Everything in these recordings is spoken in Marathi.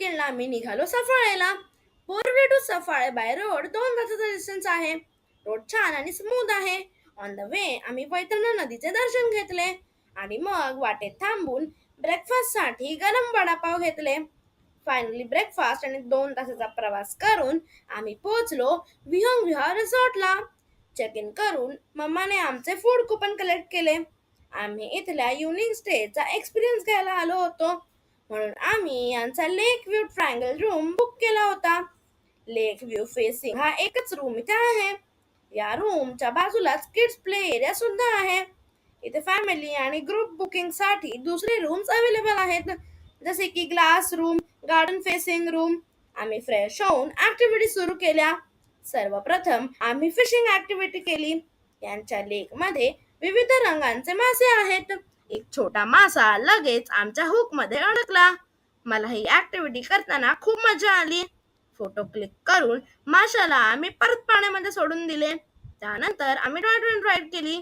वीकेंडला आम्ही निघालो सफाळ्याला. Borivali to Safale by road 2 तासाचा डिस्टन्स आहे. रोड छान आणि स्मूथ आहे. ऑन द वे आम्ही पैतरणा नदीचे दर्शन घेतले आणि मग वाटेत थांबून ब्रेकफास्टसाठी गरम वडापाव घेतले. फायनली ब्रेकफास्ट आणि 2 तासाचा प्रवास करून आम्ही पोहोचलो विहंग विहार रिसॉर्टला. चेक इन करून मम्माने आमचे फूड कुपन कलेक्ट केले. आम्ही इथल्या युनिक स्टेचा एक्सपिरियन्स घ्यायला आलो होतो, म्हणून आम्ही यांचा लेक व्ह्यू ट्रायंगल रूम बुक केला होता. लेक व्ह्यू फेसिंग हा एकच रूम इथे आहे. या रूमच्या बाजूलाच किड्स प्ले एरिया सुद्धा आहे. इथे फॅमिली आणि ग्रुप बुकिंग साठी दुसरे रूम्स अवेलेबल आहेत, जसे की glass room, garden facing room. आम्ही फ्रेश होऊन ऍक्टिव्हिटी सुरू केल्या. सर्वप्रथम आम्ही फिशिंग ऍक्टिव्हिटी केली. यांच्या लेक मध्ये विविध रंगांचे मासे आहेत. एक छोटा मासा लगेच आमच्या हुक मध्ये अडकला. मला ही ऍक्टिव्हिटी करताना खूप मजा आली. फोटो क्लिक करून माशाला आम्ही परत पाण्यामध्ये सोडून दिले. त्यानंतर आम्ही टॉय ट्रेन राईड केली.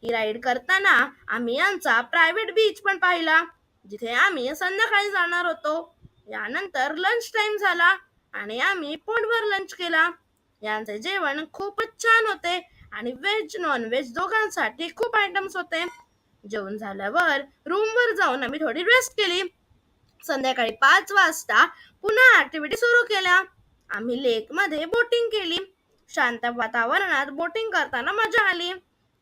ही राईड करताना आम्ही यांचा प्रायव्हेट बीच पण पाहिला, जिथे आम्ही संध्याकाळी जाणार होतो. यानंतर लंच टाइम झाला आणि आम्ही पोटभर लंच केला. यांचे जेवण खूपच छान होते आणि व्हेज नॉन व्हेज दोघांसाठी खूप आयटम्स होते. जेवण झाल्यावर रूमवर जाऊन आम्ही थोडी रेस्ट केली. संध्याकाळी 5 वाजता पुन्हा ऍक्टिव्हिटी सुरू केल्या. आम्ही लेक मध्ये बोटिंग केली. शांत वातावरणात बोटिंग करताना मजा आली.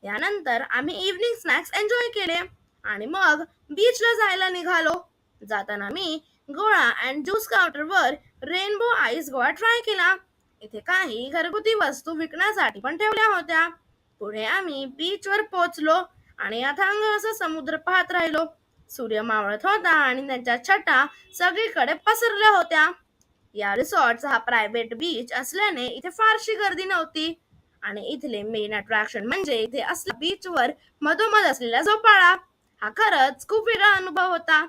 यानंतर आम्ही इव्हनिंग स्नॅक्स एन्जॉय केले आणि मग बीचला जायला निघालो. जाताना मी गोळा अँड ज्यूस काउंटरवर रेनबो आईस गोळा ट्राय केला. इथे काही घरगुती वस्तू विकण्यासाठी पण ठेवल्या होत्या. पुढे आम्ही बीचवर पोहोचलो आणि अथांग असा समुद्र पाहत राहिलो. सूर्य मावळत होता आणि त्यांच्या छटा सगळीकडे पसरल्या होत्या. या रिसॉर्टचा हा प्रायव्हेट बीच असल्याने इथे फारशी गर्दी नव्हती आणि इथले मेन अट्रॅक्शन म्हणजे इथे असलेला बीचवर मधोमध असलेला झोपाळा. हा खरंच खूप वेगळा अनुभव होता.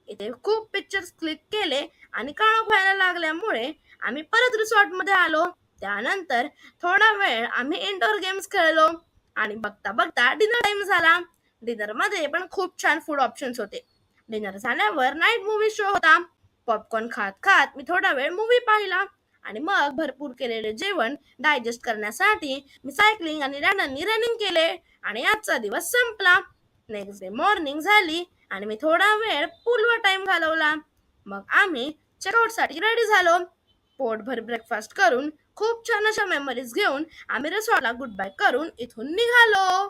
इथे खूप पिक्चर्स क्लिक केले आणि काळोख व्हायला लागल्यामुळे आम्ही परत रिसॉर्ट मध्ये आलो. त्यानंतर थोडा वेळ आम्ही इंडोर गेम्स खेळलो आणि बघता बघता डिनर टाइम झाला. डिनर मध्ये पण खूप छान फूड ऑप्शन्स होते. डिनर झाल्यावर नाईट मूवी शो होता. पॉपकॉर्न खात खात मी थोडा वेळ मूवी पाहिला आणि मग भरपूर केलेले जेवण डायजेस्ट करण्यासाठी मी सायकलिंग आणि रनिंग केले आणि आजचा दिवस संपला. नेक्स्ट डे मॉर्निंग झाली आणि मी थोडा वेळ पूलवर टाइम घालवला. मग आम्ही चेकआउट साठी रेडी झालो. पोटभर ब्रेकफास्ट करून खूप छान अशा मेमरीज घेऊन आम्ही रिसॉर्टला गुड बाय करून इथून निघालो.